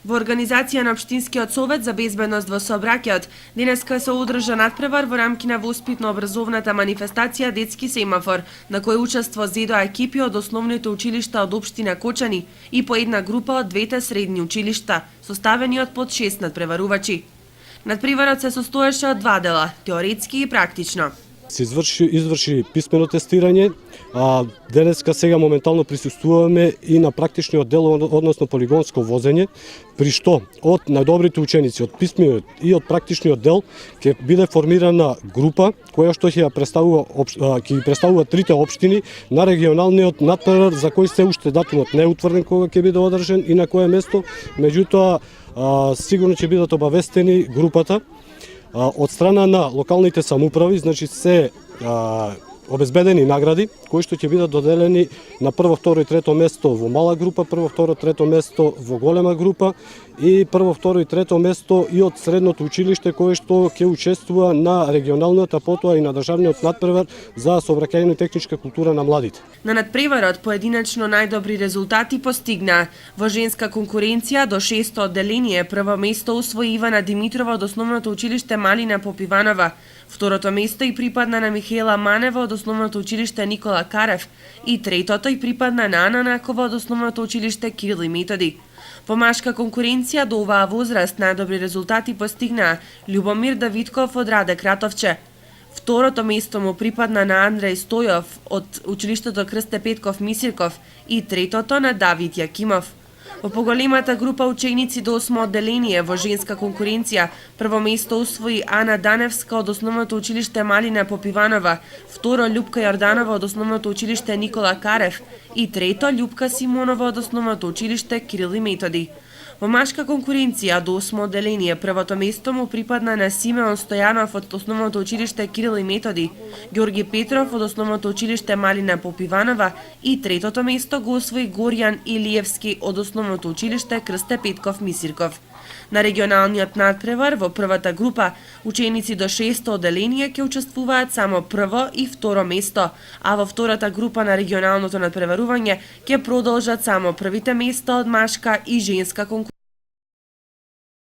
Во организација на Општинскиот совет за безбедност во сообраќајот, денеска се одржа надпревар во рамки на воспитно-образовната манифестација Детски семафор, на кој учество зедоа екипи од основните училишта од општина Кочани и по една група од двете средни училишта, составени од под 6 надпреварувачи. Надпреварот се состоеше од два дела, теоретски и практично. Се изврши писмено тестирање, а денеска сега моментално присуствуваме и на практичниот дел, односно полигонско возење, при што од најдобрите ученици од писмениот и од практичниот дел ќе биде формирана група која што ќе представува трите општини на регионалниот надпревар за кој се уште датумот не е утврден кога ќе биде одржан и на кое место, меѓутоа сигурно ќе бидат обавестени групата. Од страна на локалните самоуправи, значи се обезбедени награди кои што ќе бидат доделени на прво, второ и трето место во мала група, прво, второ, трето место во голема група и прво, второ и трето место и од средното училиште кое што ќе учествува на регионалниот, а потоа и на државниот надпревар за сообраќајна и техничка култура на младите. На надпреварот поединечно најдобри резултати постигна. Во женска конкуренција до 6-то одделение прво место усвои Ивана Димитрова од основното училиште Малина Попиванова. Второто место и припадна на Михаела Манева од основното училиште Никола Карев и третото и припадна на Ана Накова од основното училиште Кирил и Методи. Во машка конкуренција до оваа возраст најдобри резултати постигнаа Љубомир Давидков од Раде Кратовче. Второто место му припадна на Андреј Стојов од училиштето Крсте Петков Мисирков и третото на Давид Јакимов. Во поголемата група ученици до 8 одделение во женска конкуренција прво место усвои Ана Даневска од основното училиште Малина Попиванова, второ Љупка Јорданова од основното училиште Никола Карев и трето Љупка Симонова од основното училиште Кирил и Методи. Во машка конкуренција до 8 одделение првото место му припадна на Симеон Стојанов од основното училиште Кирил и Методи, Ѓорги Петров од основното училиште Малина Попиванова и третото место го освои Горјан Илиевски од основното училиште Крсте Петков Мисирков. На регионалниот надпревар во првата група ученици до 6-то одделение ќе учествуваат само прво и второ место, а во втората група на регионалното надпреварување ќе продолжат само првите места од машка и женска конкуренција.